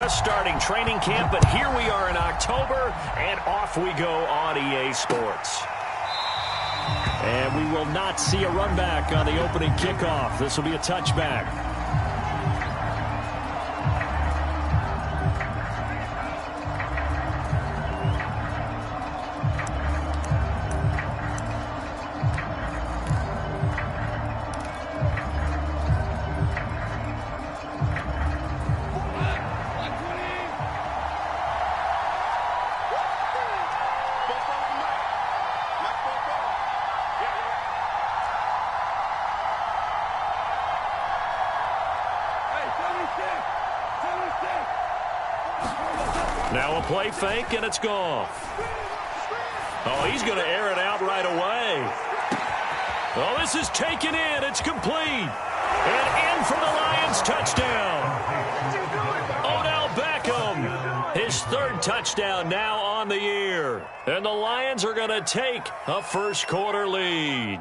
Just starting training camp, but here we are in October, and off we go on EA Sports. And we will not see a run back on the opening kickoff. This will be a touchback. Now a play fake, and it's gone. Oh, he's going to air it out right away. Oh, this is taken in. It's complete. And in for the Lions touchdown. Odell Beckham, his third touchdown now on the year. And the Lions are going to take a first-quarter lead.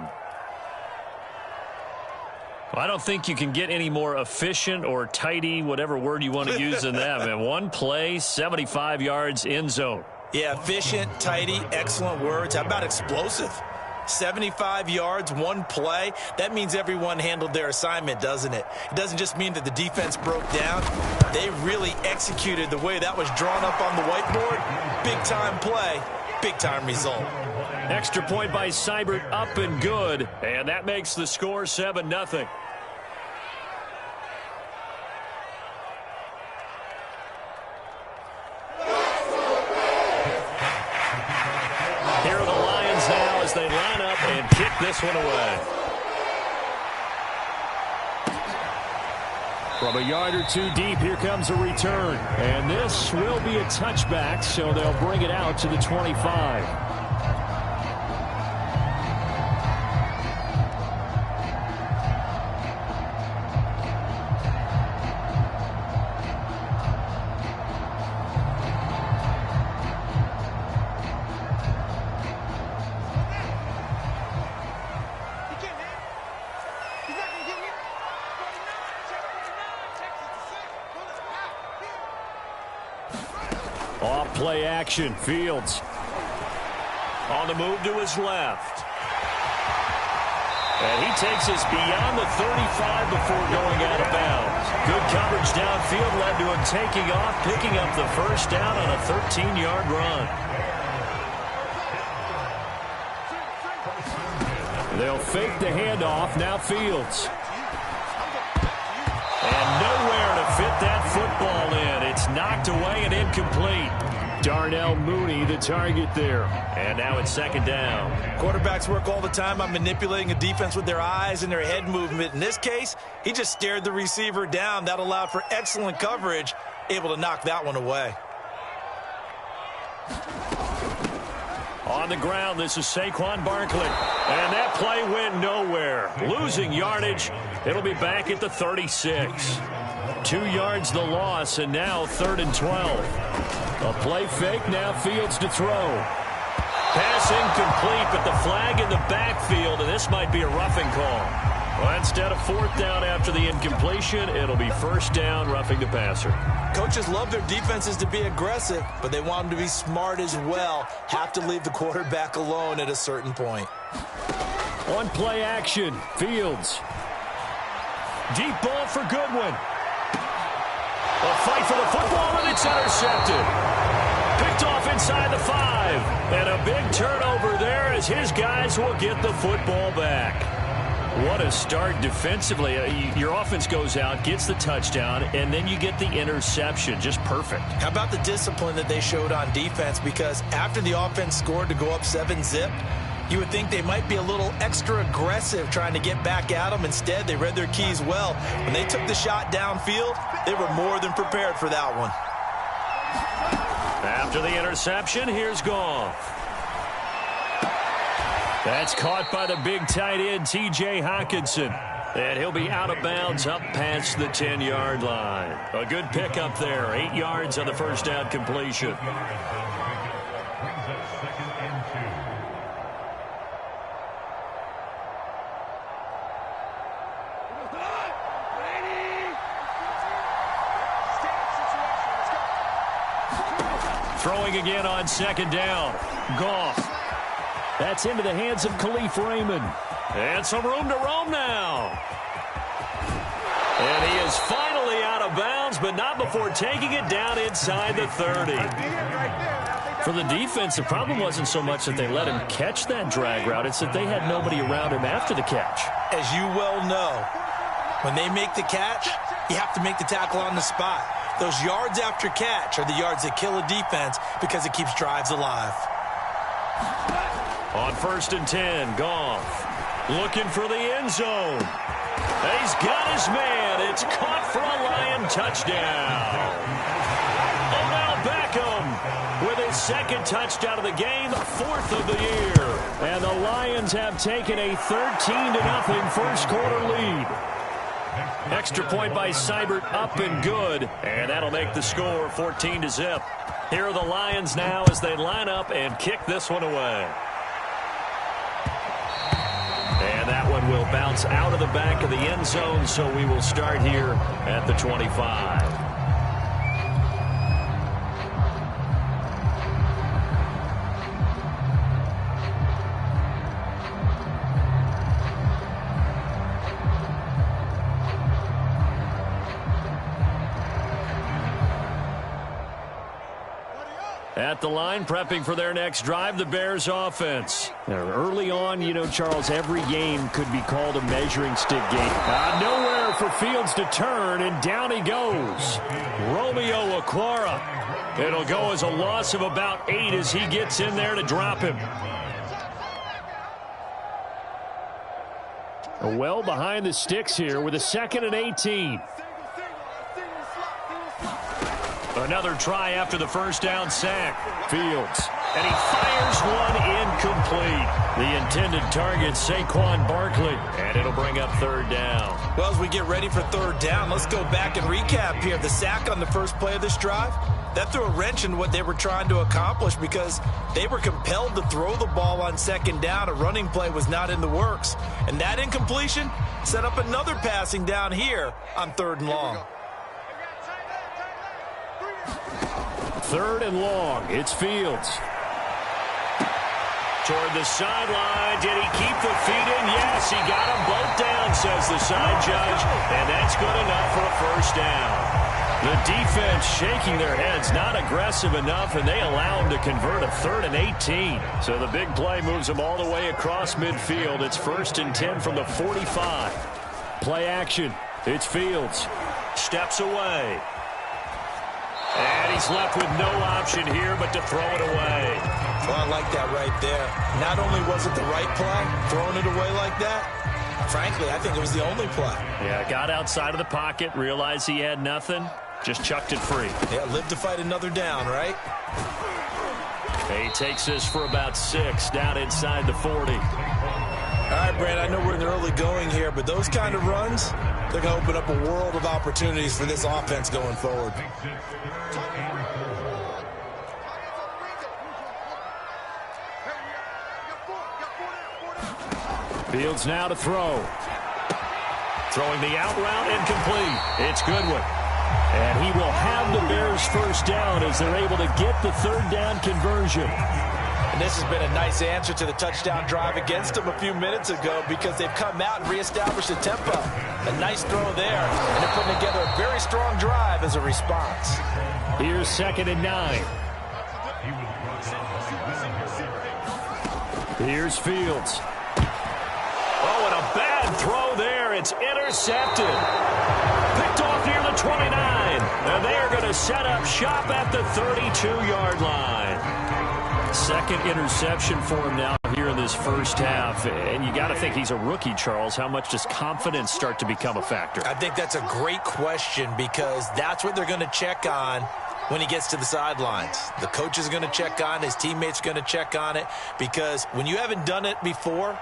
I don't think you can get any more efficient or tidy, whatever word you want to use in that. Man, one play, 75 yards, end zone. Yeah, efficient, tidy, excellent words. How about explosive? 75 yards, one play. That means everyone handled their assignment, doesn't it? It doesn't just mean that the defense broke down. They really executed the way that was drawn up on the whiteboard. Big-time play, big-time result. Extra point by Seibert, up and good. And that makes the score 7-0. Here are the Lions now as they line up and kick this one away. From a yard or two deep, here comes a return. And this will be a touchback, so they'll bring it out to the 25. Off play action, Fields. On the move to his left. And he takes us beyond the 35 before going out of bounds. Good coverage downfield led to him taking off, picking up the first down on a 13-yard run. They'll fake the handoff, now Fields. And nowhere to fit that football in. It's knocked away and incomplete. Darnell Mooney, the target there. And now it's second down. Quarterbacks work all the time on manipulating a defense with their eyes and their head movement. In this case, he just stared the receiver down. That allowed for excellent coverage, able to knock that one away. On the ground, this is Saquon Barkley. And that play went nowhere. Losing yardage. It'll be back at the 36. 2 yards the loss, and now 3rd and 12. A play fake, now Fields to throw. Pass incomplete, but the flag in the backfield, and this might be a roughing call. Well, instead of 4th down after the incompletion, it'll be 1st down, roughing the passer. Coaches love their defenses to be aggressive, but they want them to be smart as well. Have to leave the quarterback alone at a certain point. On play action, Fields. Deep ball for Goodwin. A fight for the football, and it's intercepted. Picked off inside the 5. And a big turnover there as his guys will get the football back. What a start defensively. Your offense goes out, gets the touchdown, and then you get the interception. Just perfect. How about the discipline that they showed on defense? Because after the offense scored to go up 7-zip, you would think they might be a little extra aggressive trying to get back at them. Instead, they read their keys well. When they took the shot downfield, they were more than prepared for that one. After the interception, here's Goff. That's caught by the big tight end, T.J. Hockenson. And he'll be out of bounds up past the 10-yard line. A good pickup there. 8 yards on the first down completion. Throwing again on second down. Goff. That's into the hands of Khalif Raymond. And some room to roam now. And he is finally out of bounds, but not before taking it down inside the 30. For the defense, the problem wasn't so much that they let him catch that drag route. It's that they had nobody around him after the catch. As you well know, when they make the catch, you have to make the tackle on the spot. Those yards after catch are the yards that kill a defense because it keeps drives alive. On 1st and 10, Goff looking for the end zone. He's got his man. It's caught for a Lion touchdown. Odell Beckham with his second touchdown of the game, 4th of the year. And the Lions have taken a 13-0 first quarter lead. Extra point by Seibert, up and good. And that'll make the score 14-0. Here are the Lions now as they line up and kick this one away. And that one will bounce out of the back of the end zone, so we will start here at the 25. At the line, prepping for their next drive, the Bears offense. Now, early on, you know, Charles, every game could be called a measuring stick game. Nowhere for Fields to turn, and down he goes. Romeo Okwara. It'll go as a loss of about 8 as he gets in there to drop him. Well behind the sticks here with a 2nd and 18. Another try after the first down sack. Fields. And he fires one incomplete. The intended target, Saquon Barkley. And it'll bring up 3rd down. Well, as we get ready for 3rd down, let's go back and recap here. The sack on the first play of this drive, that threw a wrench in what they were trying to accomplish because they were compelled to throw the ball on 2nd down. A running play was not in the works. And that incompletion set up another passing down here on 3rd and long. 3rd and long. It's Fields. Toward the sideline. Did he keep the feet in? Yes, he got them both down, says the side judge. And that's good enough for a 1st down. The defense shaking their heads, not aggressive enough, and they allow him to convert a 3rd and 18. So the big play moves them all the way across midfield. It's 1st and 10 from the 45. Play action. It's Fields. Steps away. And he's left with no option here but to throw it away. Well, I like that right there. Not only was it the right play, throwing it away like that, frankly, I think it was the only play. Yeah, got outside of the pocket, realized he had nothing, just chucked it free. Yeah, live to fight another down, right? He takes this for about 6 down inside the 40. All right, Brad, I know we're in the early going here, but those kind of runs, they're going to open up a world of opportunities for this offense going forward. Fields now to throw. Throwing the out route incomplete. It's Goodwin. And he will have the Bears 1st down as they're able to get the 3rd down conversion. And this has been a nice answer to the touchdown drive against them a few minutes ago because they've come out and reestablished the tempo. A nice throw there, and they're putting together a very strong drive as a response. Here's 2nd and 9. Here's Fields. Oh, and a bad throw there. It's intercepted. Picked off near the 29. And they are going to set up shop at the 32-yard line. 2nd interception for him now here in this 1st half. And you got to think he's a rookie, Charles. How much does confidence start to become a factor? I think that's a great question because that's what they're going to check on when he gets to the sidelines. The coach is going to check on it. His teammates are going to check on it because when you haven't done it before,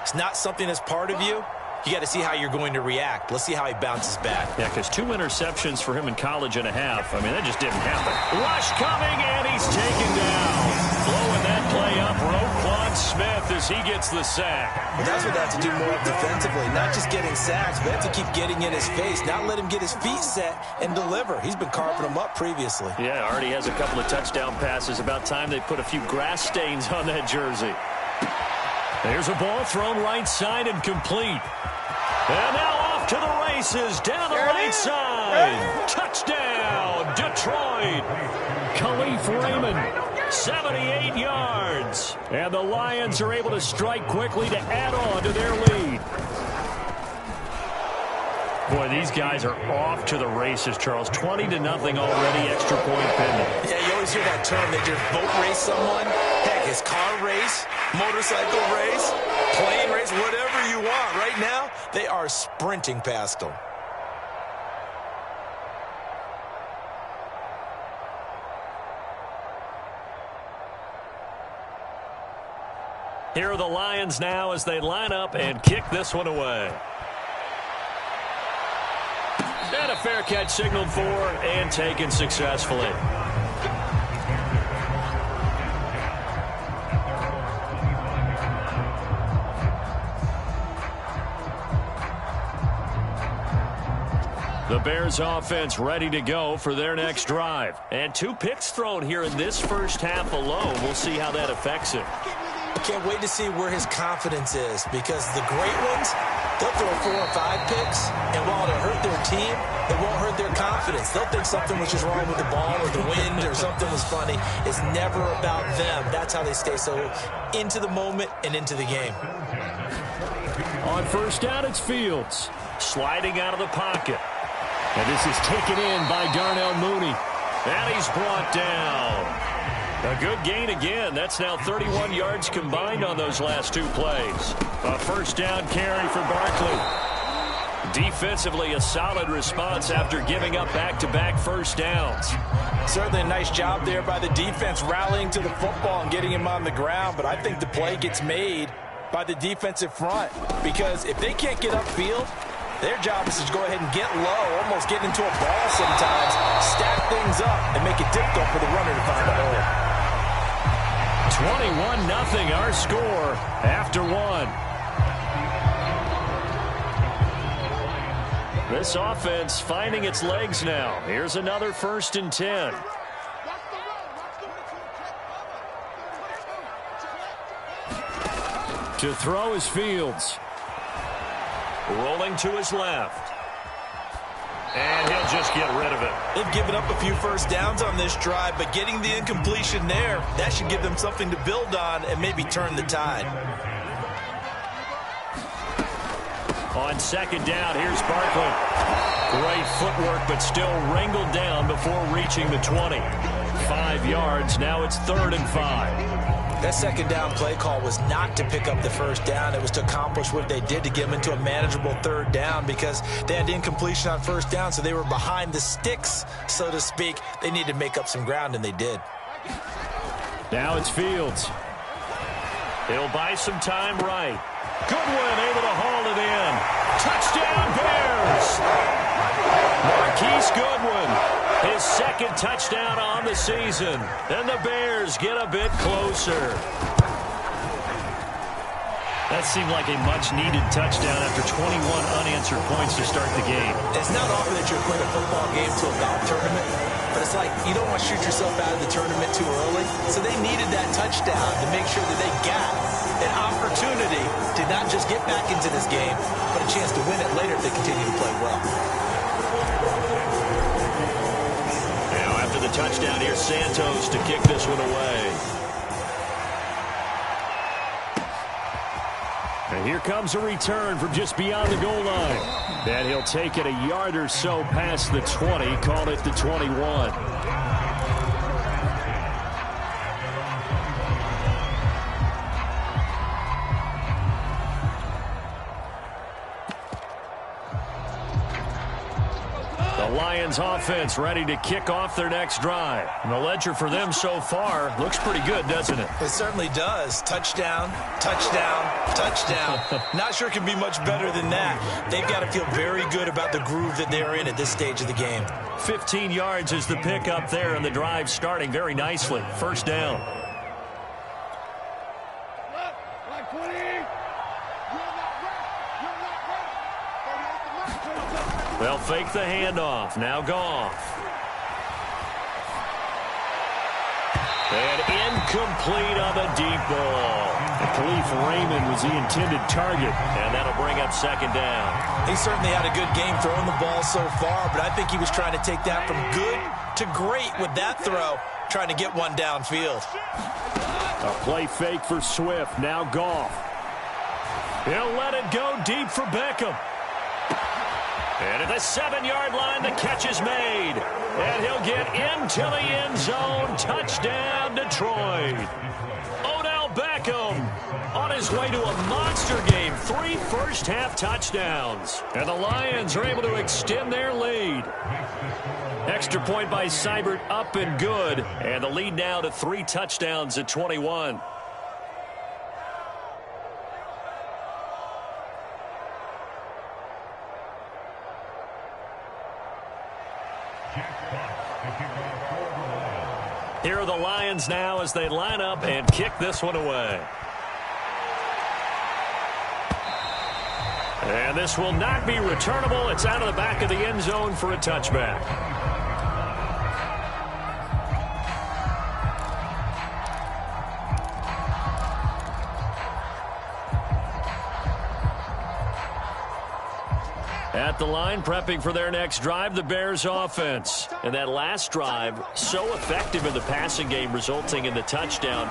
it's not something that's part of you. You got to see how you're going to react. Let's see how he bounces back. Yeah, because 2 interceptions for him in college and a half. I mean, that just didn't happen. Rush coming, and he's taken down. Blowing that play up, Roquan Smith is as he gets the sack. Well, that's what they have to do more defensively, not just getting sacks, but they have to keep getting in his face, not let him get his feet set and deliver. He's been carving them up previously. Yeah, already has a couple of touchdown passes. About time they put a few grass stains on that jersey. There's a ball thrown right side and complete. And now off to the races, down the right side. Touchdown, Detroit. Khalif Raymond, 78 yards. And the Lions are able to strike quickly to add on to their lead. Boy, these guys are off to the races, Charles. 20-0 already, extra point pending. Yeah, you always hear that term. They just boat race someone. Heck, it's car race, motorcycle race, plane race, whatever you want. Right now, they are sprinting past them. Here are the Lions now as they line up and kick this one away. And a fair catch signaled for and taken successfully. The Bears offense ready to go for their next drive. And 2 picks thrown here in this first half alone. We'll see how that affects it. Can't wait to see where his confidence is, because the great ones, they'll throw 4 or 5 picks, and while it'll hurt their team, it won't hurt their confidence. They'll think something was just wrong with the ball or the wind or something was funny. It's never about them. That's how they stay so into the moment and into the game. On first down, it's Fields. Sliding out of the pocket. And this is taken in by Darnell Mooney. And he's brought down. A good gain again. That's now 31 yards combined on those last 2 plays. A first down carry for Barkley. Defensively, a solid response after giving up back-to-back first downs. Certainly a nice job there by the defense, rallying to the football and getting him on the ground. But I think the play gets made by the defensive front, because if they can't get upfield, their job is to go ahead and get low, almost get into a ball sometimes, stack things up, and make it difficult for the runner to find a hole. 21-0 our score after 1. This offense finding its legs now. Here's another 1st and 10. To throw is Fields. Rolling to his left. And he'll just get rid of it. They've given up a few first downs on this drive, but getting the incompletion there, that should give them something to build on and maybe turn the tide. On second down, here's Barkley. Great footwork, but still wrangled down before reaching the 20. 5 yards, now it's 3rd and 5. That second down play call was not to pick up the first down. It was to accomplish what they did to get them into a manageable 3rd down, because they had incompletion on first down, so they were behind the sticks, so to speak. They needed to make up some ground, and they did. Now it's Fields. He'll buy some time right. Goodwin able to haul it in. Touchdown, Bears! Marquise Goodwin, his 2nd touchdown on the season. And the Bears get a bit closer. That seemed like a much-needed touchdown after 21 unanswered points to start the game. It's not often that you're playing a football game to a golf tournament, but it's like you don't want to shoot yourself out of the tournament too early. So they needed that touchdown to make sure that they got an opportunity to not just get back into this game, but a chance to win it later if they continue to play well. Now after the touchdown, here's Santos to kick this one away. And here comes a return from just beyond the goal line. And he'll take it a yard or so past the 20, call it the 21. The Lions offense ready to kick off their next drive. And the ledger for them so far looks pretty good, doesn't it? It certainly does. Touchdown, touchdown, touchdown. Not sure it can be much better than that. They've got to feel very good about the groove that they're in at this stage of the game. 15 yards is the pickup there, and the drive starting very nicely. First down. They'll fake the handoff. Now Goff. And incomplete on the deep ball. And Khalif Raymond was the intended target. And that'll bring up second down. He certainly had a good game throwing the ball so far, but I think he was trying to take that from good to great with that throw, trying to get one downfield. A play fake for Swift. Now Goff. He'll let it go deep for Beckham. And at the 7-yard line, the catch is made. And he'll get into the end zone. Touchdown, Detroit. Odell Beckham on his way to a monster game. 3 first-half touchdowns. And the Lions are able to extend their lead. Extra point by Seibert, up and good. And the lead now to 3 touchdowns at 21. Here are the Lions now as they line up and kick this one away. And this will not be returnable. It's out of the back of the end zone for a touchback. At the line, prepping for their next drive, the Bears offense. And that last drive, so effective in the passing game, resulting in the touchdown.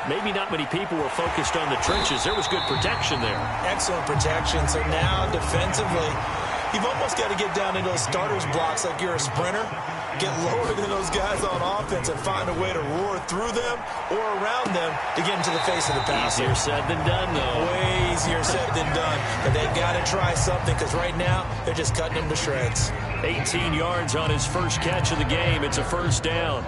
Maybe not many people were focused on the trenches. There was good protection there. Excellent protection. So now, defensively, you've almost got to get down into those starters blocks like you're a sprinter. Get lower than those guys on offense and find a way to roar through them or around them to get into the face of the passer. Easier said than done, though. Way easier said than done. But they've got to try something because right now they're just cutting them to shreds. 18 yards on his first catch of the game. It's a first down.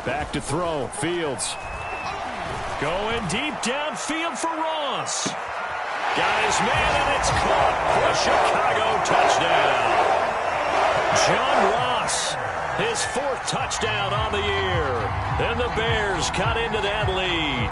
Back to throw. Fields. Going deep downfield for Ross. Got his man, and it's caught for a Chicago touchdown. John Ross, his 4th touchdown on the year. And the Bears cut into that lead.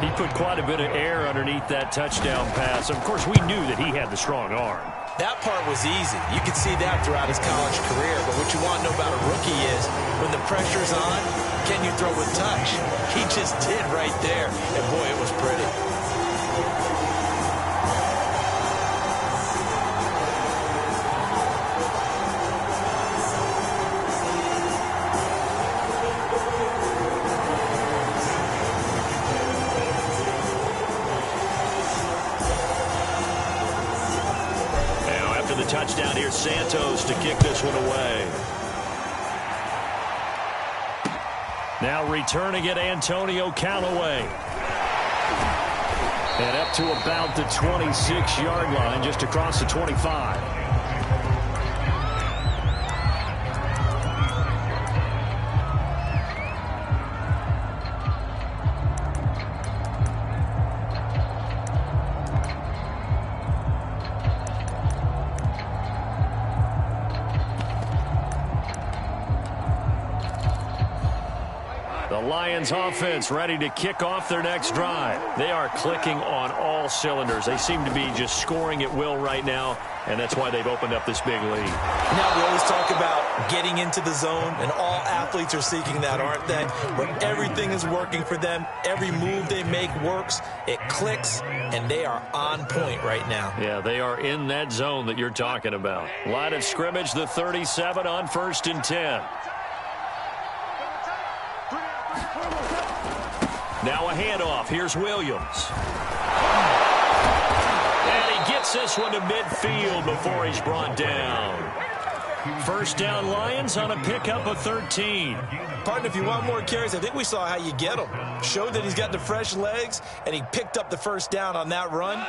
He put quite a bit of air underneath that touchdown pass. Of course, we knew that he had the strong arm. That part was easy. You could see that throughout his college career. But what you want to know about a rookie is when the pressure's on, can you throw with touch? He just did right there. And, boy, it was pretty. Touchdown here, Santos to kick this one away. Now returning it, Antonio Callaway. And up to about the 26-yard line, just across the 25. Lions offense ready to kick off their next drive. They are clicking on all cylinders. They seem to be just scoring at will right now, and that's why they've opened up this big lead. Now we always talk about getting into the zone, and all athletes are seeking that, aren't they? Where everything is working for them. Every move they make works. It clicks, and they are on point right now. Yeah, they are in that zone that you're talking about. Line of scrimmage, the 37 on 1st and 10. Now a handoff. Here's Williams. And he gets this one to midfield before he's brought down. First down, Lions on a pickup of 13. Partner, if you want more carries, I think we saw how you get him. Showed that he's got the fresh legs, and he picked up the first down on that run.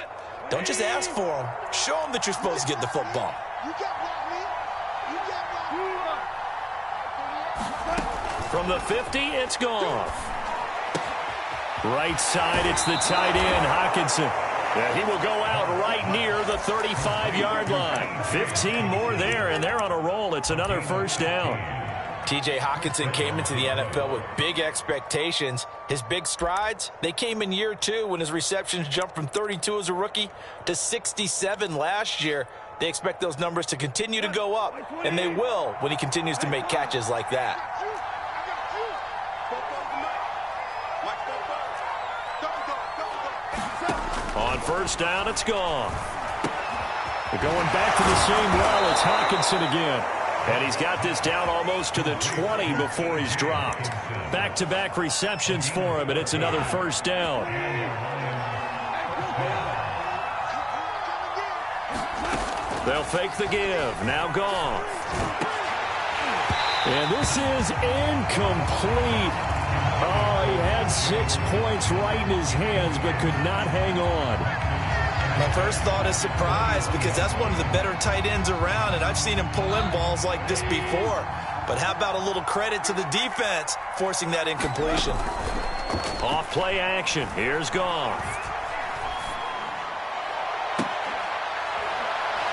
Don't just ask for him. Show him that you're supposed to get the football. From the 50, it's Goff. Right side, it's the tight end, Hockenson. Yeah, he will go out right near the 35-yard line. 15 more there, and they're on a roll. It's another first down. T.J. Hockenson came into the NFL with big expectations. His big strides, they came in year 2 when his receptions jumped from 32 as a rookie to 67 last year. They expect those numbers to continue to go up, and they will when he continues to make catches like that. On first down, it's gone. They're going back to the same well. It's Hockenson again. And he's got this down almost to the 20 before he's dropped. Back-to-back receptions for him, and it's another first down. They'll fake the give. Now gone. And this is incomplete. Oh, he had 6 points right in his hands, but could not hang on. My first thought is surprise, because that's one of the better tight ends around, and I've seen him pull in balls like this before. But how about a little credit to the defense forcing that incompletion? Off play action. Here's Goff.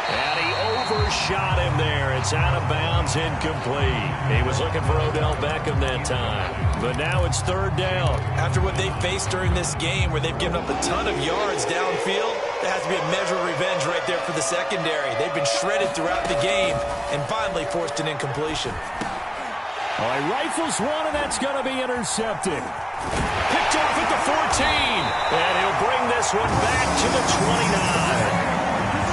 And he overshot him there. It's out of bounds, incomplete. He was looking for Odell Beckham that time. But now it's third down. After what they faced during this game, where they've given up a ton of yards downfield, there has to be a measure of revenge right there for the secondary. They've been shredded throughout the game and finally forced an incompletion. All right, rifles one, and that's going to be intercepted. Picked off at the 14, and he'll bring this one back to the 29.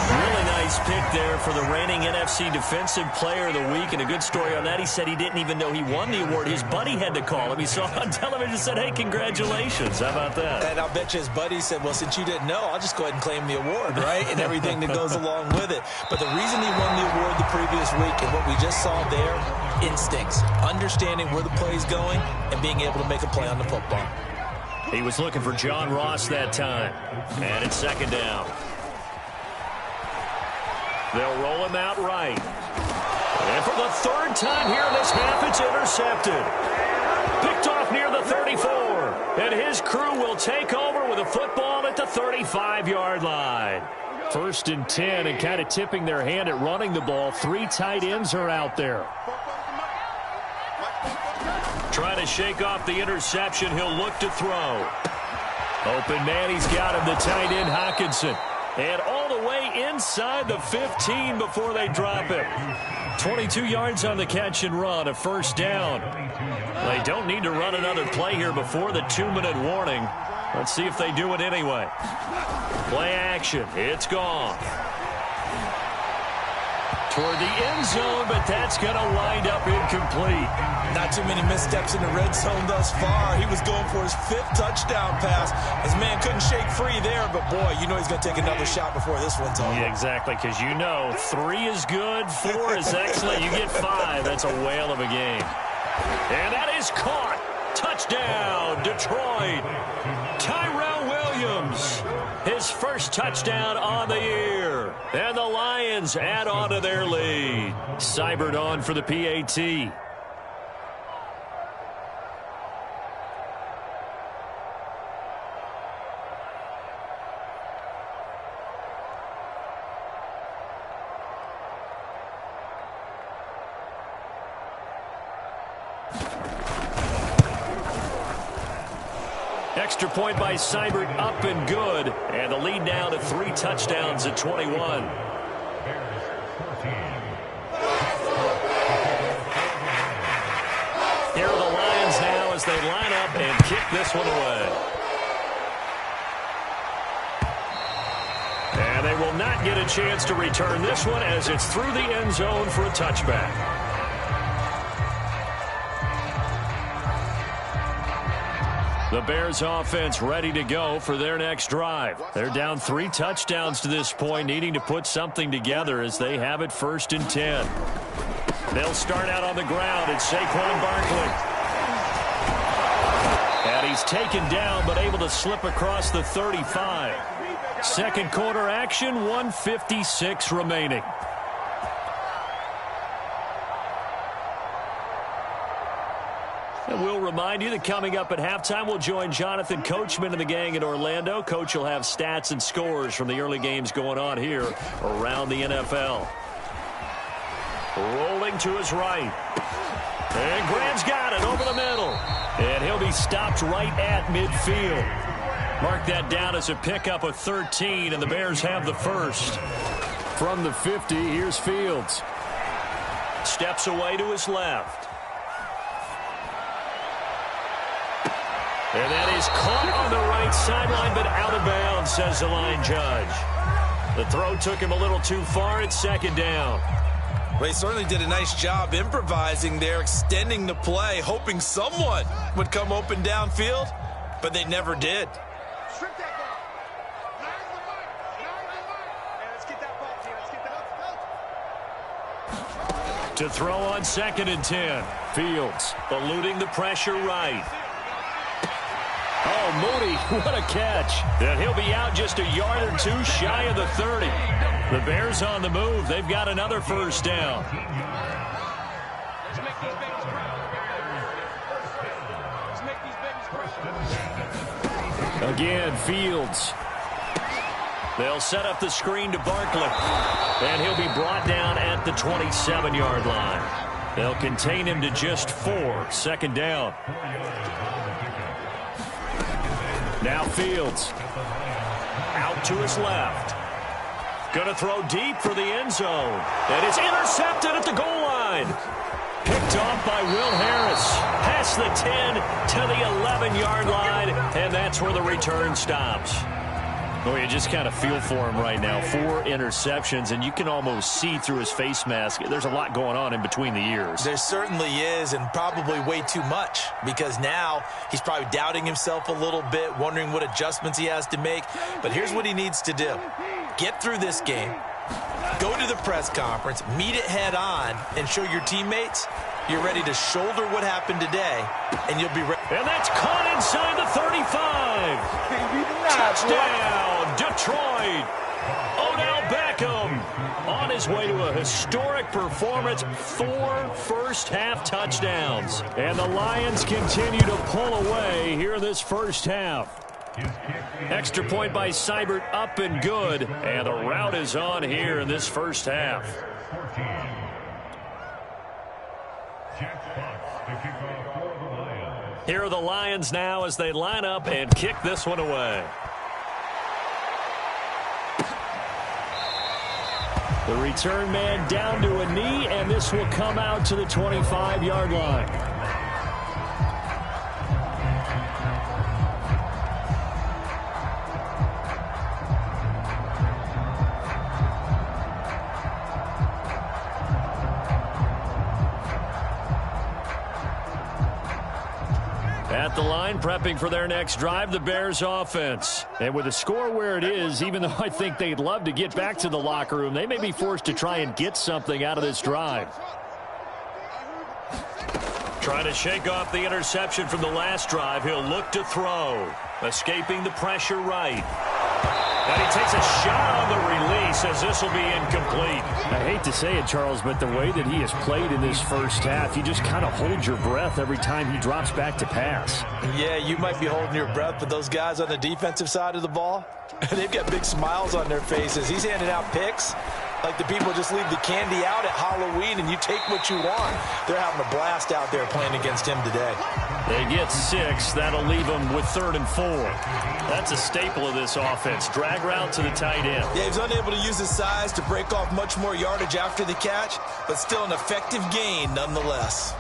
Really nice pick there for the reigning NFC Defensive Player of the Week, and a good story on that. He said he didn't even know he won the award. His buddy had to call him. He saw it on television and said, hey, congratulations. How about that? And I'll bet you his buddy said, well, since you didn't know, I'll just go ahead and claim the award, right? And everything that goes along with it. But the reason he won the award the previous week, and what we just saw there, instincts, understanding where the play's going, and being able to make a play on the football. He was looking for John Ross that time. And it's second down. They'll roll him out right. And for the third time here in this half, it's intercepted. Picked off near the 34. And his crew will take over with a football at the 35-yard line. First and 10, and kind of tipping their hand at running the ball. 3 tight ends are out there. Trying to shake off the interception. He'll look to throw. Open man, he's got him, the tight end Hockenson. And all the way inside the 15 before they drop him. 22 yards on the catch and run, a first down. They don't need to run another play here before the 2-minute warning. Let's see if they do it anyway. Play action. It's gone. Toward the end zone, but that's going to wind up incomplete. Not too many missteps in the red zone thus far. He was going for his 5th touchdown pass. His man couldn't shake free there, but boy, you know he's going to take another shot before this one's over. Yeah, exactly, because you know 3 is good, 4 is excellent. You get 5. That's a whale of a game. And that is caught. Touchdown, Detroit. Tyrell Williams, his first touchdown on the year. And the Lions add on to their lead. Seibert on for the PAT. Extra point by Seibert, up and good. And the lead now to 3 touchdowns at 21. Here are the Lions now as they line up and kick this one away. And they will not get a chance to return this one as it's through the end zone for a touchback. The Bears offense ready to go for their next drive. They're down 3 touchdowns to this point, needing to put something together as they have it 1st and 10. They'll start out on the ground. It's Saquon Barkley. And he's taken down but able to slip across the 35. Second quarter action, 1:56 remaining. And we'll remind you that coming up at halftime, we'll join Jonathan Coachman and the gang in Orlando. Coach will have stats and scores from the early games going on here around the NFL. Rolling to his right. And Graham's got it over the middle. And he'll be stopped right at midfield. Mark that down as a pickup of 13, and the Bears have the first. From the 50, here's Fields. Steps away to his left. And that is caught on the right sideline, but out of bounds, says the line judge. The throw took him a little too far. It's second down. Well, he certainly did a nice job improvising there, extending the play, hoping someone would come open downfield, but they never did. To throw on 2nd and 10. Fields eluding the pressure right. Oh, Moody, what a catch. And he'll be out just a yard or two shy of the 30. The Bears on the move. They've got another first down. Again, Fields. They'll set up the screen to Barkley. And he'll be brought down at the 27-yard line. They'll contain him to just 4. Second down. Now Fields. Out to his left. Going to throw deep for the end zone. And it's intercepted at the goal line. Picked off by Will Harris. Past the 10 to the 11-yard line. And that's where the return stops. Oh, you just kind of feel for him right now. 4 interceptions, and you can almost see through his face mask. There's a lot going on in between the ears. There certainly is, and probably way too much, because now he's probably doubting himself a little bit, wondering what adjustments he has to make. But here's what he needs to do. Get through this game, go to the press conference, meet it head on, and show your teammates you're ready to shoulder what happened today, and you'll be ready. And that's caught inside the 35. Touchdown, Detroit. Odell Beckham on his way to a historic performance. 4 first-half touchdowns. And the Lions continue to pull away here in this first half. Extra point by Seibert, up and good. And the route is on here in this first half. Here are the Lions now as they line up and kick this one away. The return man down to a knee, and this will come out to the 25-yard line. At the line, prepping for their next drive, the Bears offense. And with the score where it is, even though I think they'd love to get back to the locker room, they may be forced to try and get something out of this drive. Trying to shake off the interception from the last drive. He'll look to throw. Escaping the pressure right. And he takes a shot on the release as this will be incomplete. I hate to say it, Charles, but the way that he has played in this first half, you just kind of hold your breath every time he drops back to pass. Yeah, you might be holding your breath, but those guys on the defensive side of the ball, they've got big smiles on their faces. He's handing out picks like the people just leave the candy out at Halloween and you take what you want. They're having a blast out there playing against him today. They get 6. That'll leave them with 3rd and 4. That's a staple of this offense. Drag route to the tight end. Yeah, he's unable to use his size to break off much more yardage after the catch, but still an effective gain nonetheless.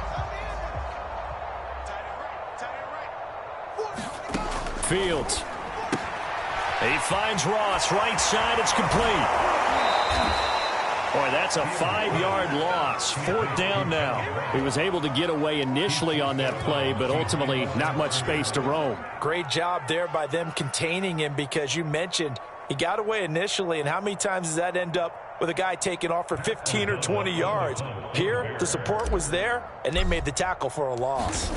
Fields. He finds Ross. Right side. It's complete. Boy, that's a 5-yard loss. 4th down now. He was able to get away initially on that play, but ultimately not much space to roam. Great job there by them containing him, because you mentioned he got away initially, and how many times does that end up with a guy taking off for 15 or 20 yards? Here, the support was there, and they made the tackle for a loss.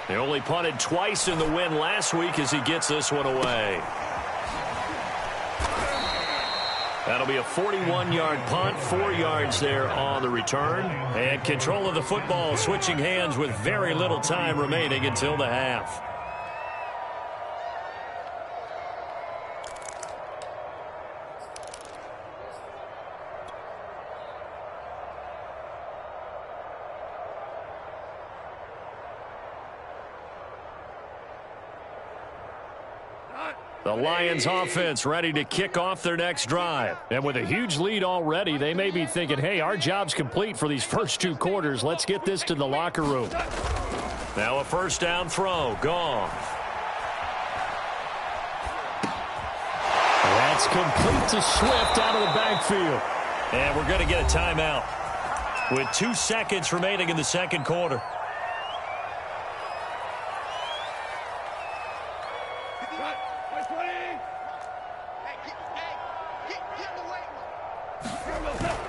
They only punted twice in the win last week as he gets this one away. That'll be a 41-yard punt, 4 yards there on the return. And control of the football switching hands with very little time remaining until the half. The Lions offense ready to kick off their next drive. And with a huge lead already, they may be thinking, hey, our job's complete for these first 2 quarters. Let's get this to the locker room. Now a first down throw. Goff. That's complete to Swift out of the backfield. And we're going to get a timeout with 2 seconds remaining in the second quarter.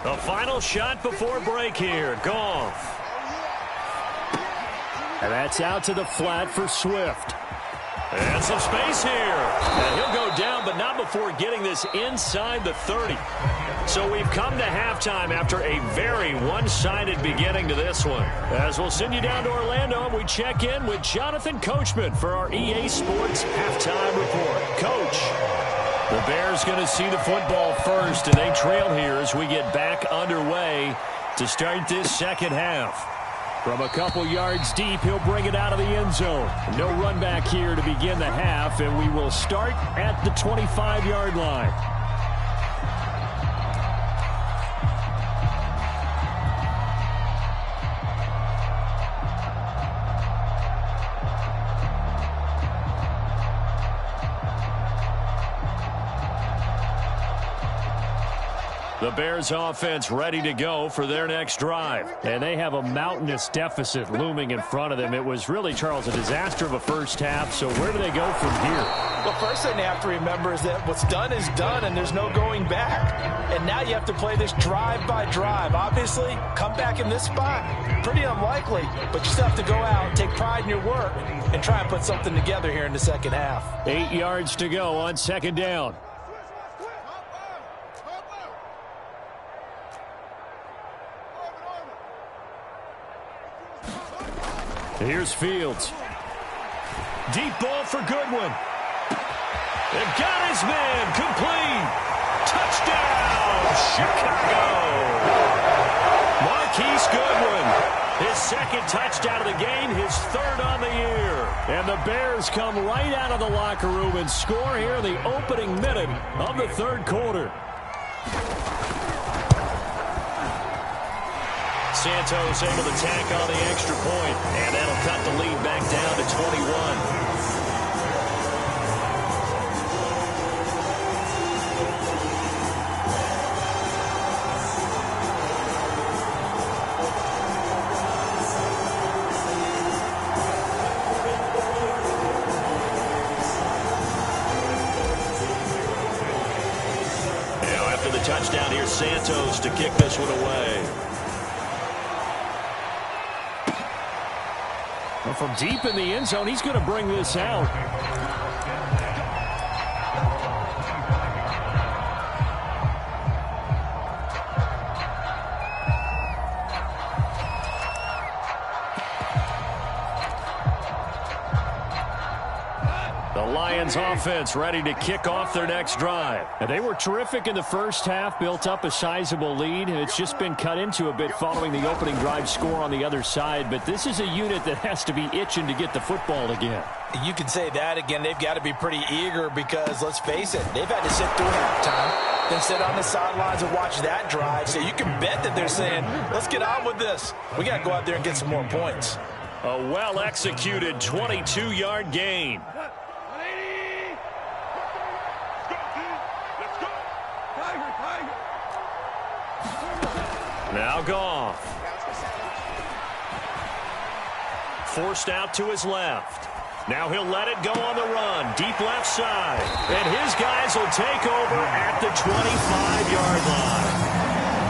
The final shot before break here. Goff. And that's out to the flat for Swift. And some space here. And he'll go down, but not before getting this inside the 30. So we've come to halftime after a very one-sided beginning to this one. As we'll send you down to Orlando, and we check in with Jonathan Coachman for our EA Sports Halftime Report. Coach. The Bears going to see the football first, and they trail here as we get back underway to start this second half. From a couple yards deep, he'll bring it out of the end zone. No run back here to begin the half, and we will start at the 25-yard line. The Bears offense ready to go for their next drive. And they have a mountainous deficit looming in front of them. It was really, Charles, a disaster of a first half. So where do they go from here? Well, first thing they have to remember is that what's done is done, and there's no going back. And now you have to play this drive by drive. Obviously, come back in this spot, pretty unlikely. But you still have to go out, take pride in your work, and try and put something together here in the second half. 8 yards to go on second down. Here's Fields. Deep ball for Goodwin. They got his man. Complete. Touchdown, Chicago. Marquise Goodwin. His second touchdown of the game, his third on the year. And the Bears come right out of the locker room and score here in the opening minute of the third quarter. Santos able to tack on the extra point, and that'll cut the lead back down to 21. Now after the touchdown, here's Santos to kick this one away. From deep in the end zone, he's going to bring this out. The Lions offense ready to kick off their next drive. And they were terrific in the first half, built up a sizable lead. It's just been cut into a bit following the opening drive score on the other side. But this is a unit that has to be itching to get the football again. You can say that again. They've got to be pretty eager because, let's face it, they've had to sit through halftime, then sit on the sidelines and watch that drive. So you can bet that they're saying, let's get on with this. We got to go out there and get some more points. A well-executed 22-yard gain. Now Goff. Forced out to his left. Now he'll let it go on the run. Deep left side. And his guys will take over at the 25-yard line.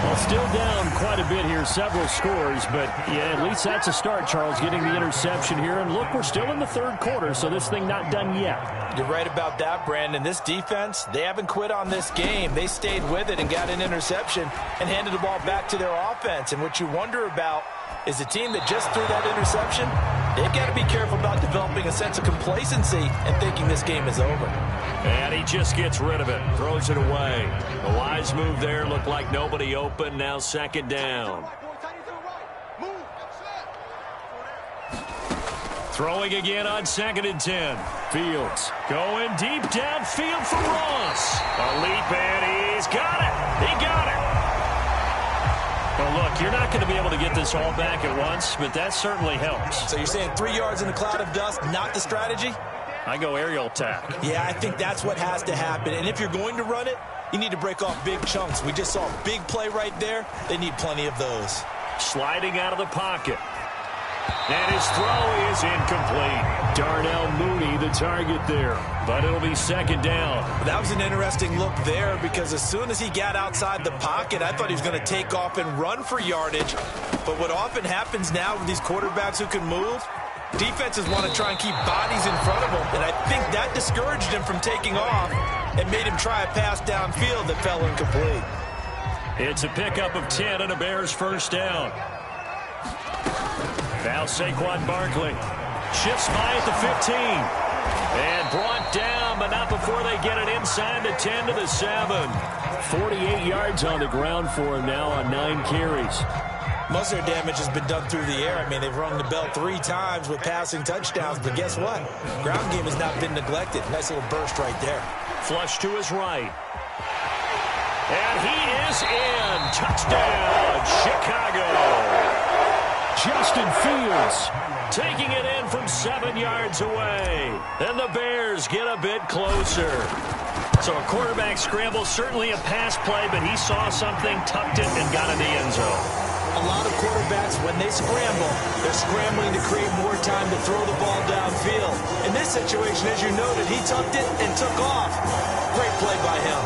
A Still down quite a bit here, several scores, but yeah, at least that's a start, Charles, getting the interception here. And look, we're still in the third quarter, so this thing not done yet. You're right about that, Brandon. This defense, they haven't quit on this game. They stayed with it and got an interception and handed the ball back to their offense. And what you wonder about is a team that just threw that interception, they've got to be careful about developing a sense of complacency and thinking this game is over. And he just gets rid of it, throws it away. A wise move there, looked like nobody open, now second down. Throwing again on 2nd and 10. Fields going deep downfield for Ross. A leap, and he's got it. He got it. Well, look, you're not going to be able to get this all back at once, but that certainly helps. So you're saying 3 yards in a cloud of dust, not the strategy? I go aerial attack. Yeah, I think that's what has to happen. And if you're going to run it, you need to break off big chunks. We just saw a big play right there. They need plenty of those. Sliding out of the pocket. And his throw is incomplete. Darnell Mooney, the target there. But it'll be second down. That was an interesting look there because as soon as he got outside the pocket, I thought he was going to take off and run for yardage. But what often happens now with these quarterbacks who can move, defenses want to try and keep bodies in front of them. And I think that discouraged him from taking off and made him try a pass downfield that fell incomplete. It's a pickup of 10 and a Bears first down. Now Saquon Barkley shifts by at the 15. And brought down, but not before they get it inside the 10 to the 7. 48 yards on the ground for him now on 9 carries. Most of their damage has been done through the air. I mean, they've rung the bell 3 times with passing touchdowns, but guess what? Ground game has not been neglected. Nice little burst right there. Flush to his right. And he is in. Touchdown, Chicago. Justin Fields taking it in from 7 yards away. And the Bears get a bit closer. So a quarterback scramble, certainly a pass play, but he saw something, tucked it, and got in the end zone. A lot of quarterbacks, when they scramble, they're scrambling to create more time to throw the ball downfield. In this situation, as you noted, he tucked it and took off. Great play by him.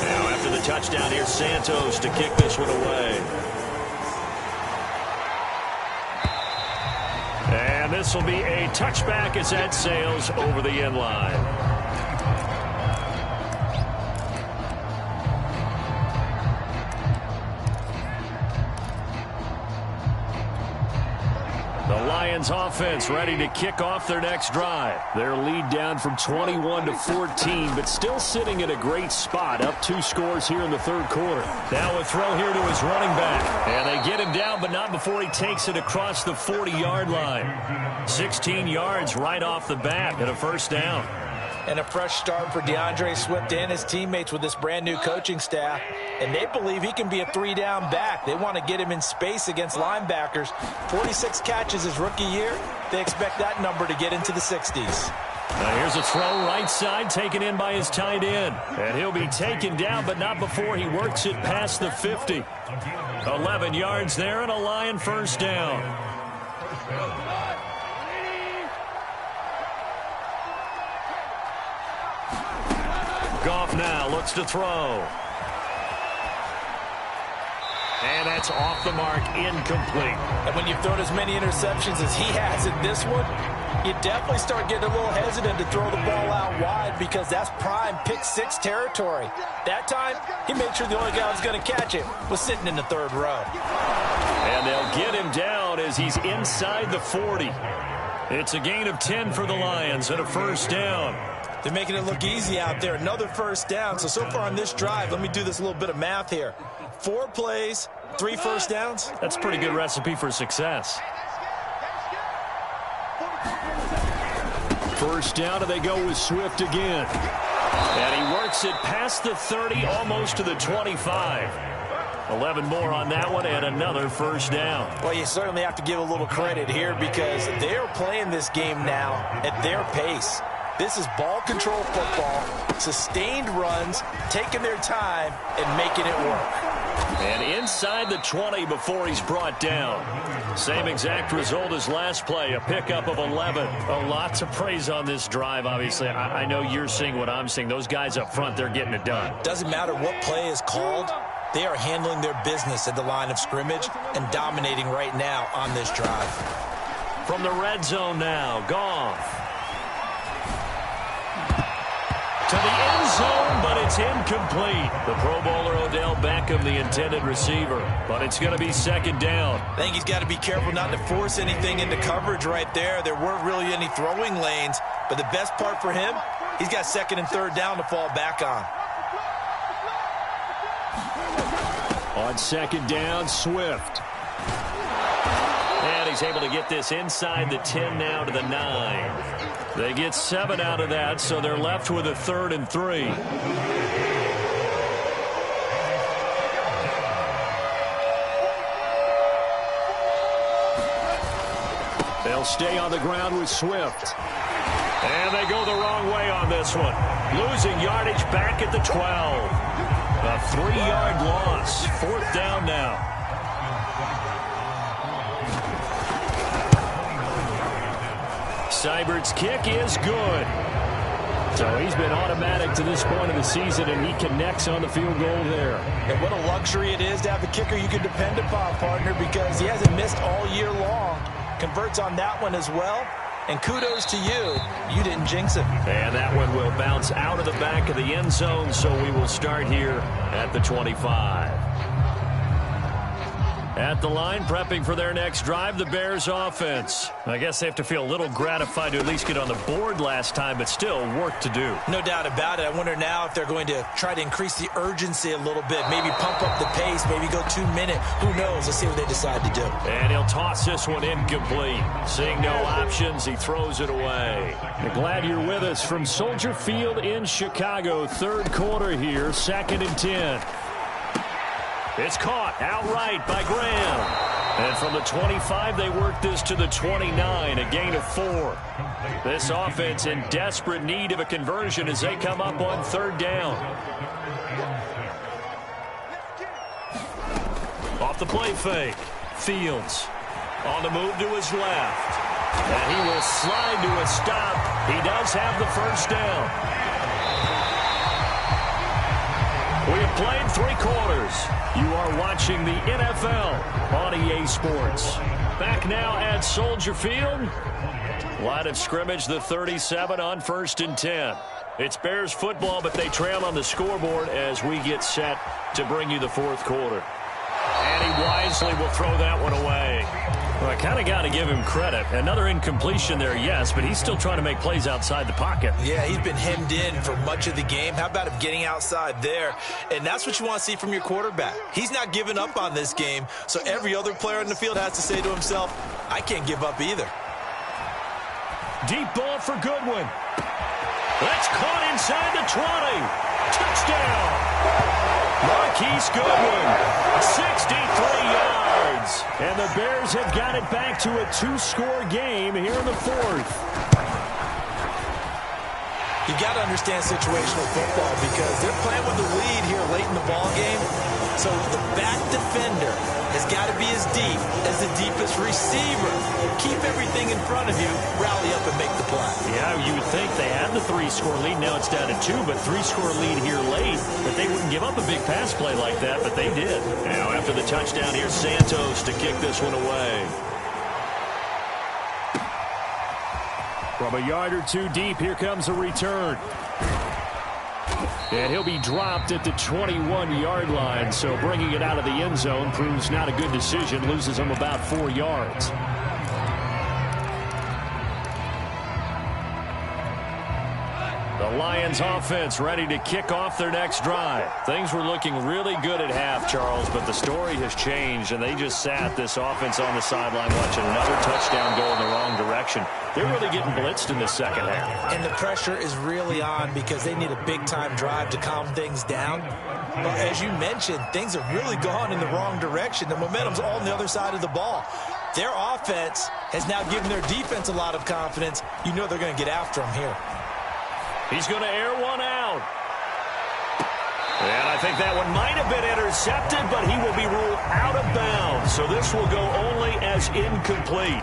Now after the touchdown, here's Santos to kick this one away. And this will be a touchback as that sails over the end line. The Lions offense ready to kick off their next drive. Their lead down from 21 to 14, but still sitting at a great spot, up 2 scores here in the third quarter. Now a throw here to his running back. And they get him down, but not before he takes it across the 40-yard line. 16 yards right off the bat and a first down. And a fresh start for DeAndre Swift and his teammates with this brand-new coaching staff. And they believe he can be a 3-down back. They want to get him in space against linebackers. 46 catches his rookie year. They expect that number to get into the 60s. Now here's a throw right side, taken in by his tight end. And he'll be taken down, but not before he works it past the 50. 11 yards there and a Lion first down. Goff now looks to throw. And that's off the mark, incomplete. And when you've thrown as many interceptions as he has in this one, you definitely start getting a little hesitant to throw the ball out wide because that's prime pick-6 territory. That time, he made sure the only guy who was going to catch it was sitting in the third row. And they'll get him down as he's inside the 40. It's a gain of 10 for the Lions and a first down. They're making it look easy out there. Another first down. So far on this drive, let me do this little bit of math here. 4 plays, 3 first downs. That's a pretty good recipe for success. First down, and they go with Swift again. And he works it past the 30, almost to the 25. 11 more on that one, and another first down. Well, you certainly have to give a little credit here because they're playing this game now at their pace. This is ball control football, sustained runs, taking their time, and making it work. And inside the 20 before he's brought down. Same exact result as last play, a pickup of 11. Oh, lots of praise on this drive, obviously. I know you're seeing what I'm seeing. Those guys up front, they're getting it done. Doesn't matter what play is called. They are handling their business at the line of scrimmage and dominating right now on this drive. From the red zone now, Goff. To the end zone, but it's incomplete. The Pro Bowler Odell Beckham, the intended receiver. But it's going to be second down. I think he's got to be careful not to force anything into coverage right there. There weren't really any throwing lanes. But the best part for him, he's got second and third down to fall back on. On second down, Swift. And he's able to get this inside the 10 now to the 9. They get 7 out of that, so they're left with a 3rd and 3. They'll stay on the ground with Swift. And they go the wrong way on this one. Losing yardage back at the 12. A 3-yard loss. 4th down now. Seibert's kick is good. So he's been automatic to this point of the season, and he connects on the field goal there. And what a luxury it is to have a kicker you can depend upon, partner, because he hasn't missed all year long. Converts on that one as well. And kudos to you. You didn't jinx it. And that one will bounce out of the back of the end zone, so we will start here at the 25. At the line, prepping for their next drive, the Bears offense. I guess they have to feel a little gratified to at least get on the board last time, but still work to do. No doubt about it. I wonder now if they're going to try to increase the urgency a little bit, maybe pump up the pace, maybe go 2-minute. Who knows? Let's see what they decide to do. And he'll toss this one incomplete. Seeing no options, he throws it away. We're glad you're with us from Soldier Field in Chicago. 3rd quarter here, 2nd and 10. It's caught outright by Graham. And from the 25, they work this to the 29, a gain of 4. This offense in desperate need of a conversion as they come up on 3rd down. Off the play fake. Fields on the move to his left. And he will slide to a stop. He does have the 1st down. We have played 3 quarters. You are watching the NFL on EA Sports. Back now at Soldier Field. Line of scrimmage, the 37 on 1st and 10. It's Bears football, but they trail on the scoreboard as we get set to bring you the 4th quarter. And he wisely will throw that one away. Well, I kind of got to give him credit. Another incompletion there, yes, but he's still trying to make plays outside the pocket. Yeah, he's been hemmed in for much of the game. How about him getting outside there? And that's what you want to see from your quarterback. He's not giving up on this game, so every other player in the field has to say to himself, I can't give up either. Deep ball for Goodwin. That's caught inside the 20. Touchdown. Marquise Goodwin, 63 yards. And the Bears have got it back to a 2-score game here in the 4th. You got to understand situational football because they're playing with the lead here late in the ball game. So the back defender has got to be as deep as the deepest receiver. Keep everything in front of you, rally up and make the play. Yeah, you would think they had the 3-score lead. Now it's down to 2, but 3-score lead here late. That they wouldn't give up a big pass play like that, but they did. Now after the touchdown, here's Santos to kick this one away. From a yard or 2 deep, here comes a return. And he'll be dropped at the 21-yard line, so bringing it out of the end zone proves not a good decision, loses him about 4 yards. The Lions offense ready to kick off their next drive. Things were looking really good at half, Charles, but the story has changed, and they just sat this offense on the sideline watching another touchdown go in the wrong direction. They're really getting blitzed in the second half. And the pressure is really on because they need a big-time drive to calm things down. But as you mentioned, things have really gone in the wrong direction. The momentum's all on the other side of the ball. Their offense has now given their defense a lot of confidence. You know they're going to get after them here. He's going to air one out. And I think that one might have been intercepted, but he will be ruled out of bounds. So this will go only as incomplete.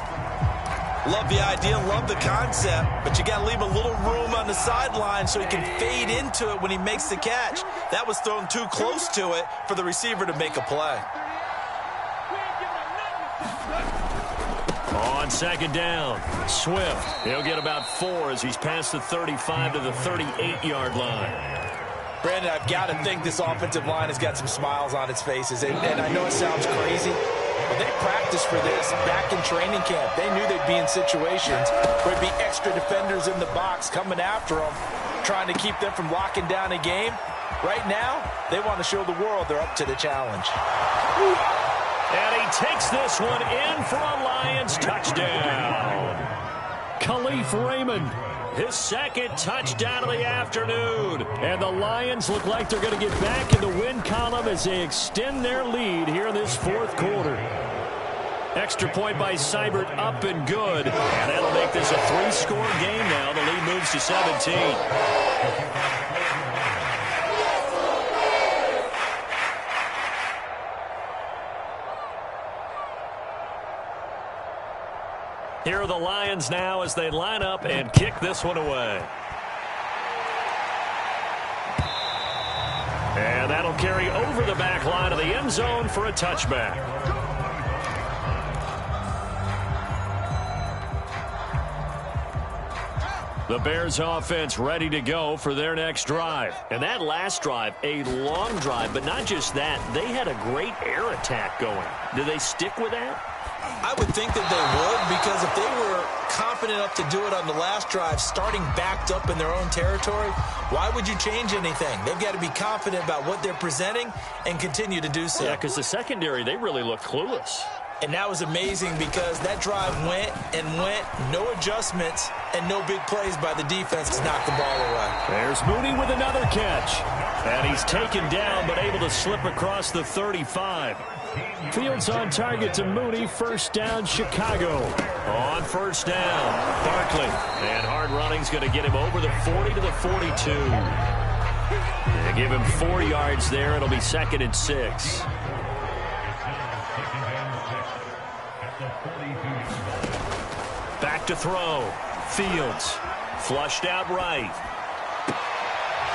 Love the idea, love the concept, but you got to leave a little room on the sideline so he can fade into it when he makes the catch. That was thrown too close to it for the receiver to make a play. On second down, Swift. He'll get about 4 as he's past the 35 to the 38-yard line. Brandon, I've got to think this offensive line has got some smiles on its faces. And I know it sounds crazy, but they practiced for this back in training camp. They knew they'd be in situations where there'd be extra defenders in the box coming after them, trying to keep them from locking down a game. Right now, they want to show the world they're up to the challenge. And he takes this one in for a Lions touchdown. Khalif Raymond, his second touchdown of the afternoon. And the Lions look like they're going to get back in the win column as they extend their lead here in this fourth quarter. Extra point by Seibert, up and good. And that'll make this a 3-score game now. The lead moves to 17. Here are the Lions now as they line up and kick this one away. And that'll carry over the back line of the end zone for a touchback. The Bears offense ready to go for their next drive. And that last drive, a long drive, but not just that. They had a great air attack going. Do they stick with that? I would think that they would, because if they were confident enough to do it on the last drive, starting backed up in their own territory, why would you change anything? They've got to be confident about what they're presenting and continue to do so. Yeah, because the secondary, they really looked clueless. And that was amazing because that drive went and went, no adjustments, and no big plays by the defense to knock the ball away. There's Mooney with another catch. And he's taken down but able to slip across the 35. Fields on target to Mooney. First down, Chicago. On first down, Barkley. And hard running's going to get him over the 40 to the 42. They give him 4 yards there. It'll be 2nd and 6. Back to throw. Fields. Flushed out right.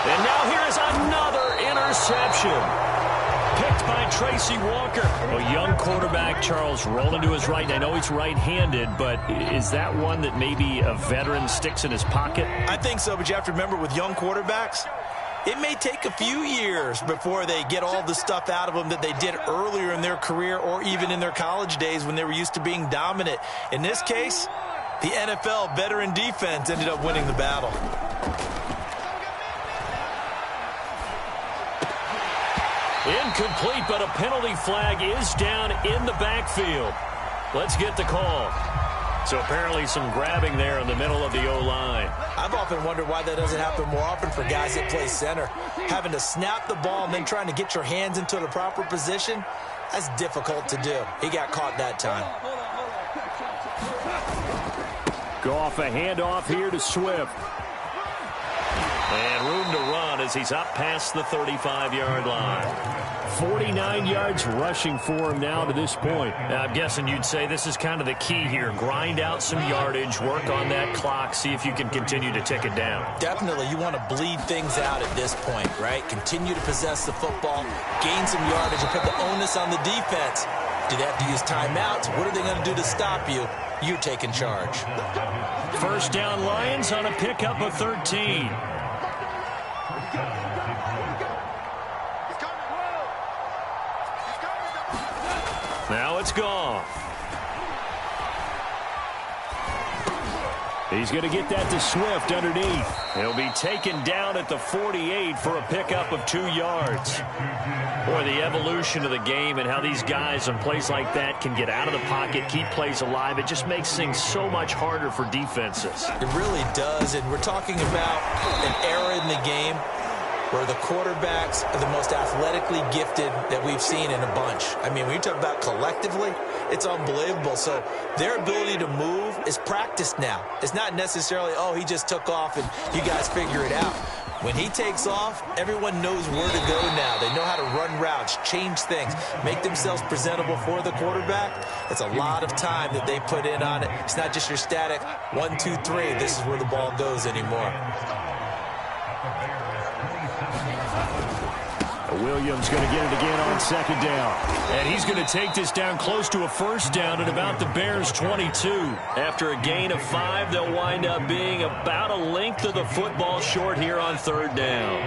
And now here's another interception. Picked by Tracy Walker. A young quarterback, Charles, rolling to his right. And I know he's right-handed, but is that one that maybe a veteran sticks in his pocket? I think so, but you have to remember with young quarterbacks, it may take a few years before they get all the stuff out of them that they did earlier in their career or even in their college days when they were used to being dominant. In this case, the NFL veteran defense ended up winning the battle. Incomplete, but a penalty flag is down in the backfield. Let's get the call. So apparently some grabbing there in the middle of the O-line. I've often wondered why that doesn't happen more often for guys that play center. Having to snap the ball and then trying to get your hands into the proper position, that's difficult to do. He got caught that time. Goff, a handoff here to Swift. And room to run as he's up past the 35-yard line. 49 yards rushing for him now to this point. I'm guessing you'd say this is kind of the key here. Grind out some yardage, work on that clock, see if you can continue to tick it down. Definitely, you want to bleed things out at this point, right? Continue to possess the football, gain some yardage, and put the onus on the defense. Do they have to use timeouts? What are they going to do to stop you? You're taking charge. First down, Lions on a pickup of 13. Now it's Goff. He's going to get that to Swift underneath. He'll be taken down at the 48 for a pickup of 2 yards. Boy, the evolution of the game and how these guys on plays like that can get out of the pocket, keep plays alive, it just makes things so much harder for defenses. It really does, and we're talking about an era in the game where the quarterbacks are the most athletically gifted that we've seen in a bunch. I mean, when you talk about collectively, it's unbelievable. So their ability to move is practiced now. It's not necessarily, oh, he just took off and you guys figure it out. When he takes off, everyone knows where to go now. They know how to run routes, change things, make themselves presentable for the quarterback. It's a lot of time that they put in on it. It's not just your static 1, 2, 3. This is where the ball goes anymore. Williams going to get it again on second down. And he's going to take this down close to a first down at about the Bears' 22. After a gain of 5, they'll wind up being about a length of the football short here on third down.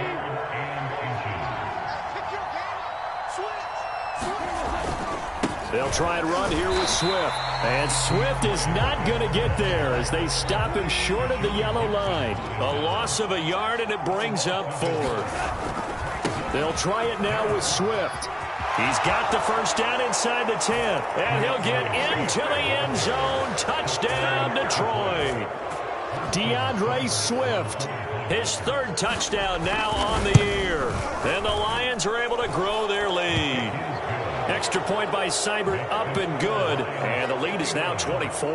They'll try and run here with Swift. And Swift is not going to get there as they stop him short of the yellow line. A loss of a yard, and it brings up 4th. They'll try it now with Swift. He's got the first down inside the 10. And he'll get into the end zone. Touchdown, Detroit. DeAndre Swift. His 3rd touchdown now on the year. And the Lions are able to grow their lead. Extra point by Seibert, up and good. And the lead is now 24.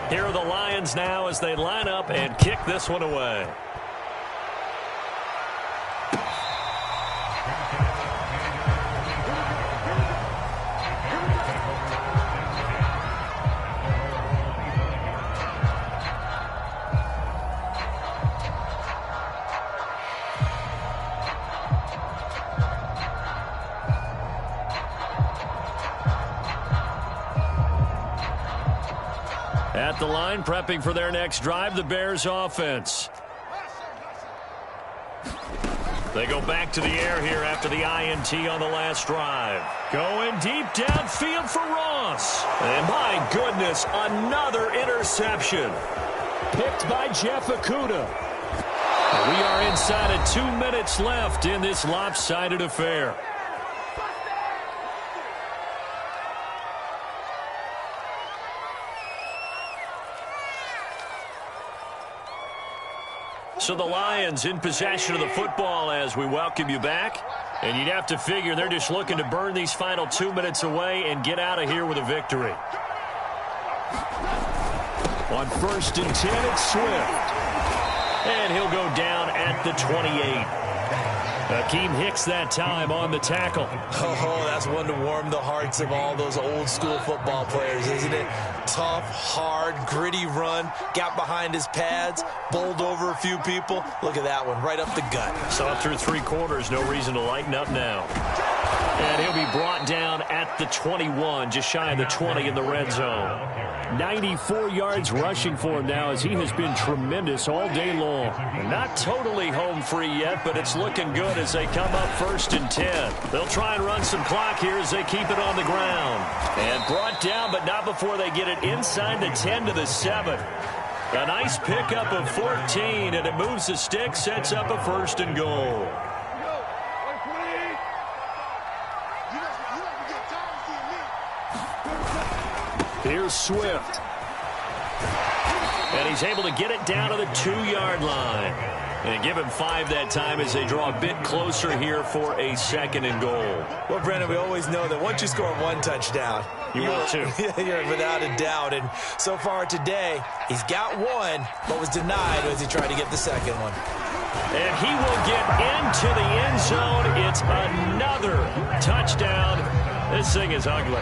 Here are the Lions now as they line up and kick this one away. At the line, prepping for their next drive, the Bears offense. They go back to the air here after the INT on the last drive. Going deep downfield for Ross. And my goodness, another interception. Picked by Jeff Okudah. We are inside of 2 minutes left in this lopsided affair. So the Lions in possession of the football as we welcome you back. And you'd have to figure they're just looking to burn these final 2 minutes away and get out of here with a victory. On 1st and 10, it's Swift. And he'll go down at the 28. Akeem Hicks that time on the tackle. Oh, that's one to warm the hearts of all those old school football players, isn't it? Tough, hard, gritty run. Got behind his pads, bowled over a few people. Look at that one, right up the gut. Saw through 3 quarters, no reason to lighten up now. And he'll be brought down at the 21, just shy of the 20 in the red zone. 94 yards rushing for him now as he has been tremendous all day long. Not totally home free yet, but it's looking good as they come up 1st and 10. They'll try and run some clock here as they keep it on the ground. And brought down, but not before they get it inside the 10 to the 7. A nice pickup of 14, and it moves the stick, sets up a 1st and goal. Here's Swift. And he's able to get it down to the 2-yard line. And give him 5 that time as they draw a bit closer here for a 2nd and goal. Well, Brandon, we always know that once you score 1 touchdown, you will too. You're without a doubt. And so far today, he's got 1, but was denied as he tried to get the 2nd one. And he will get into the end zone. It's another touchdown. This thing is ugly.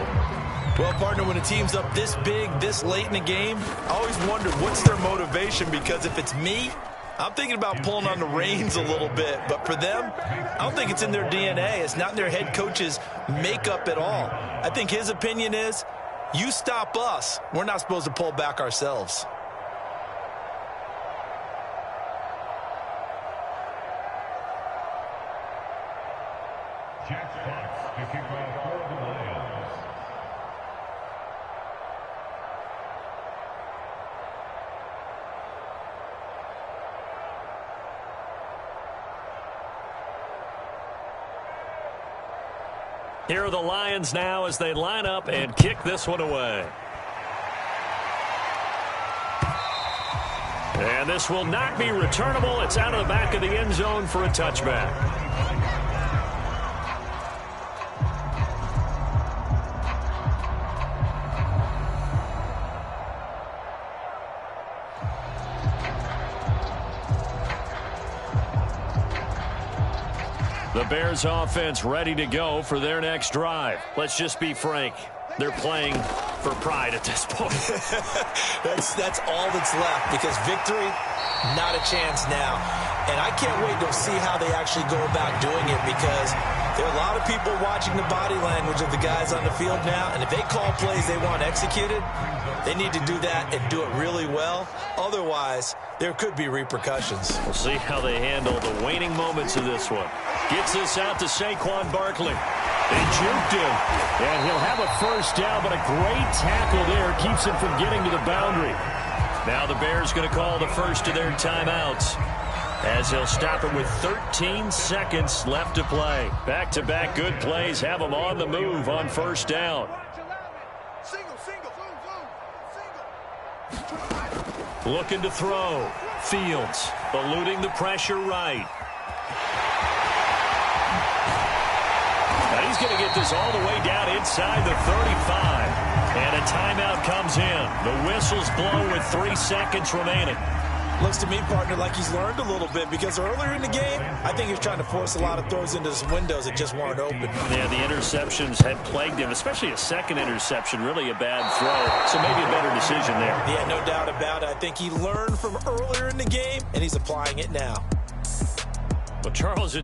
Well, partner, when a team's up this big, this late in the game, I always wonder what's their motivation, because if it's me, I'm thinking about pulling on the reins a little bit. But for them, I don't think it's in their DNA. It's not in their head coach's makeup at all. I think his opinion is, you stop us, we're not supposed to pull back ourselves. Here are the Lions now as they line up and kick this one away. And this will not be returnable. It's out of the back of the end zone for a touchback. Bears offense ready to go for their next drive. Let's just be frank. They're playing for pride at this point. that's all that's left, because victory, not a chance now. And I can't wait to see how they actually go about doing it, because there are a lot of people watching the body language of the guys on the field now, and if they call plays they want executed, they need to do that and do it really well. Otherwise, there could be repercussions. We'll see how they handle the waning moments of this one. Gets this out to Saquon Barkley. They juked him, and he'll have a first down, but a great tackle there keeps him from getting to the boundary. Now the Bears going to call the first of their timeouts, as he'll stop it with 13 seconds left to play. Back-to-back good plays have them on the move on first down. Looking to throw. Fields eluding the pressure right. Now he's going to get this all the way down inside the 35. And a timeout comes in. The whistle's blown with 3 seconds remaining. Looks to me, partner, like he's learned a little bit, because earlier in the game, I think he was trying to force a lot of throws into some windows that just weren't open. Yeah, the interceptions had plagued him, especially a second interception, really a bad throw. So maybe a better decision there. Yeah, no doubt about it. I think he learned from earlier in the game, and he's applying it now. Well, Charles...